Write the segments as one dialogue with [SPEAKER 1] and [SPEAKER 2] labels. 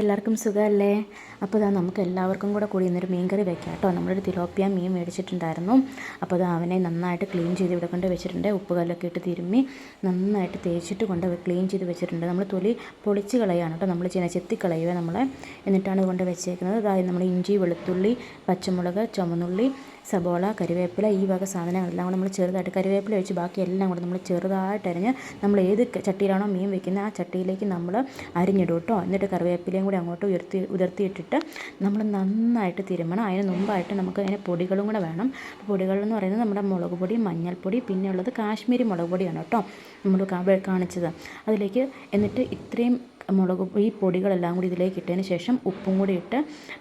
[SPEAKER 1] എല്ലാവർക്കും സുഖമല്ലേ? അപ്പോൾ ഇതാ നമുക്ക് എല്ലാവർക്കും കൂടി ഇന്നൊരു മീൻ കറി വെക്കാം കേട്ടോ. നമ്മളൊരു തിലോപ്പിയ മീൻ മേടിച്ചിട്ടുണ്ടായിരുന്നു. അപ്പോൾ അത് അവനെ നന്നായിട്ട് ക്ലീൻ ചെയ്ത് ഇവിടെ കൊണ്ട് വെച്ചിട്ടുണ്ട്. ഉപ്പുകല്ലൊക്കെ ഇട്ട് തിരുമ്മി നന്നായിട്ട് തേച്ചിട്ട് കൊണ്ട് ക്ലീൻ ചെയ്ത് വെച്ചിട്ടുണ്ട്. നമ്മൾ തൊലി പൊളിച്ച് കളയാണ് കേട്ടോ നമ്മൾ ചെയ്യുന്നത്, ചെത്തിക്കളയുക നമ്മൾ. എന്നിട്ടാണ് കൊണ്ട് വെച്ചേക്കുന്നത്. അതായത് നമ്മൾ ഇഞ്ചി, വെളുത്തുള്ളി, പച്ചമുളക്, ചുവന്നുള്ളി, സബോള, കരിവേപ്പില, ഈ വക സാധനങ്ങളെല്ലാം കൂടെ നമ്മൾ ചെറുതായിട്ട്, കരിവേപ്പില ഒഴിച്ച് ബാക്കി എല്ലാം കൂടെ നമ്മൾ ചെറുതായിട്ട് അരിഞ്ഞ് നമ്മൾ ഏത് ചട്ടിയിലാണോ മീൻ വെക്കുന്നത് ആ ചട്ടിയിലേക്ക് നമ്മൾ അരിഞ്ഞിടും കേട്ടോ. എന്നിട്ട് കറിവേപ്പിലയും കൂടി അങ്ങോട്ട് ഉതിർത്തിയിട്ടിട്ട് നമ്മൾ നന്നായിട്ട് തിരുമണം. അതിന് മുമ്പായിട്ട് നമുക്ക് അതിന് പൊടികളും കൂടെ വേണം. പൊടികളെന്ന് പറയുന്നത് നമ്മുടെ മുളക് പൊടി, മഞ്ഞൾപ്പൊടി, പിന്നെ ഉള്ളത് കാശ്മീരി മുളക് പൊടിയാണ് കേട്ടോ നമ്മൾ കാണിച്ചത് അതിലേക്ക്. എന്നിട്ട് ഇത്രയും ഈ പൊടികളെല്ലാം കൂടി ഇതിലേക്ക് ഇട്ടതിന് ശേഷം ഉപ്പും കൂടി ഇട്ട്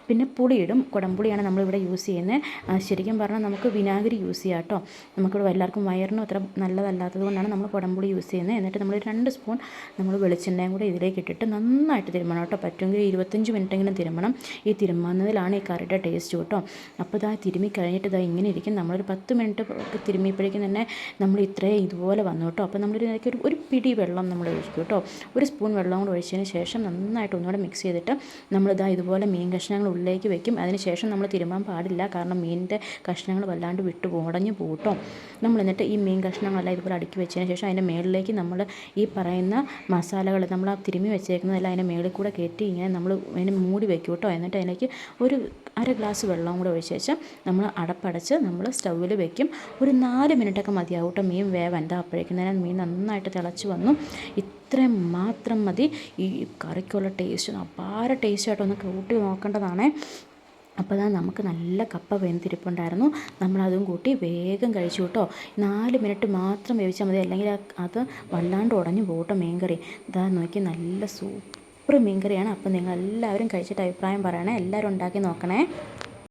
[SPEAKER 1] പിന്നെ പുളിയിടും. കുടംപുളിയാണ് നമ്മളിവിടെ യൂസ് ചെയ്യുന്നത്. ശരിക്കും പറഞ്ഞാൽ നമുക്ക് വിനാഗിരി യൂസ് ചെയ്യാം കേട്ടോ. നമുക്കിവിടെ എല്ലാവർക്കും വയറിനും അത്ര നല്ലതല്ലാത്തത് കൊണ്ടാണ് നമ്മൾ കുടംപുളി യൂസ് ചെയ്യുന്നത്. എന്നിട്ട് നമ്മൾ 2 സ്പൂൺ നമ്മൾ വെളിച്ചെണ്ണയും കൂടി ഇതിലേക്ക് ഇട്ടിട്ട് നന്നായിട്ട് തിരുമണം കേട്ടോ. പറ്റുമെങ്കിൽ 25 മിനിറ്റെങ്കിലും തിരുമണം. ഈ തിരുമുന്നതിലാണ് ഈ കറിയുടെ ടേസ്റ്റ് കേട്ടോ. അപ്പോൾ ഇതാ തിരുമ്മി കഴിഞ്ഞിട്ട് ഇതാ ഇങ്ങനെ ഇരിക്കും. നമ്മളൊരു 10 മിനിറ്റ് തിരുമ്മിയപ്പോഴേക്കും തന്നെ നമ്മൾ ഇതുപോലെ വന്നു കേട്ടോ. അപ്പോൾ നമ്മളൊരു ഒരു പിടി വെള്ളം നമ്മൾ ഒഴിക്കും കേട്ടോ. 1 സ്പൂൺ വെള്ളം കൂടെ ഒഴിച്ചതിന് ശേഷം നന്നായിട്ട് ഒന്നുകൂടെ മിക്സ് ചെയ്തിട്ട് നമ്മളിതാ ഇതുപോലെ മീൻ കഷ്ണങ്ങൾ ഉള്ളിലേക്ക് വെക്കും. അതിന് ശേഷം നമ്മൾ തിരുമ്മാൻ പാടില്ല, കാരണം മീനിൻ്റെ കഷ്ണങ്ങൾ വല്ലാണ്ട് ഉടഞ്ഞു പോകും കേട്ടോ. നമ്മൾ എന്നിട്ട് ഈ മീൻ കഷ്ണങ്ങളെല്ലാം ഇതുപോലെ അടുക്കി വെച്ചതിന് ശേഷം അതിൻ്റെ മേളിലേക്ക് നമ്മൾ ഈ പറയുന്ന മസാലകൾ നമ്മൾ ആ തിരുമ്മി വെച്ചേക്കുന്നതെല്ലാം അതിൻ്റെ മേളിൽ കൂടെ കയറ്റി ഇങ്ങനെ നമ്മൾ അതിനെ മൂടി വെക്കും കേട്ടോ. എന്നിട്ട് അതിലേക്ക് ഒരു 1/2 ഗ്ലാസ് വെള്ളം കൂടെ ഒഴിച്ച് വെച്ച് നമ്മൾ അടപ്പടച്ച് നമ്മൾ സ്റ്റൗവിൽ വെക്കും. ഒരു 4 മിനിറ്റൊക്കെ മതിയാവും കേട്ടോ മീൻ വേവാൻ. അപ്പോഴേക്കും തന്നെ മീൻ നന്നായിട്ട് തിളച്ച് വന്നു. ഇത്രയും മാത്രം മതി. ഈ കറിക്കുള്ള ടേസ്റ്റ് അപാര ടേസ്റ്റ് ആയിട്ട് ഒന്ന് കൂട്ടി നോക്കേണ്ടതാണ്. അപ്പോൾ അതാ നമുക്ക് നല്ല കപ്പ വെന്തിരിപ്പുണ്ടായിരുന്നു. നമ്മളതും കൂട്ടി വേഗം കഴിച്ചു കേട്ടോ. 4 മിനിറ്റ് മാത്രം വേവിച്ചാൽ മതി, അല്ലെങ്കിൽ അത് വല്ലാണ്ട് ഉടഞ്ഞു പോകട്ടോ മീൻ കറി. ഇതാ നോക്കി നല്ല സൂപ്പർ മീൻ കറിയാണ്. അപ്പോൾ നിങ്ങളെല്ലാവരും കഴിച്ചിട്ട് അഭിപ്രായം പറയണേ. എല്ലാവരും ഉണ്ടാക്കി നോക്കണേ.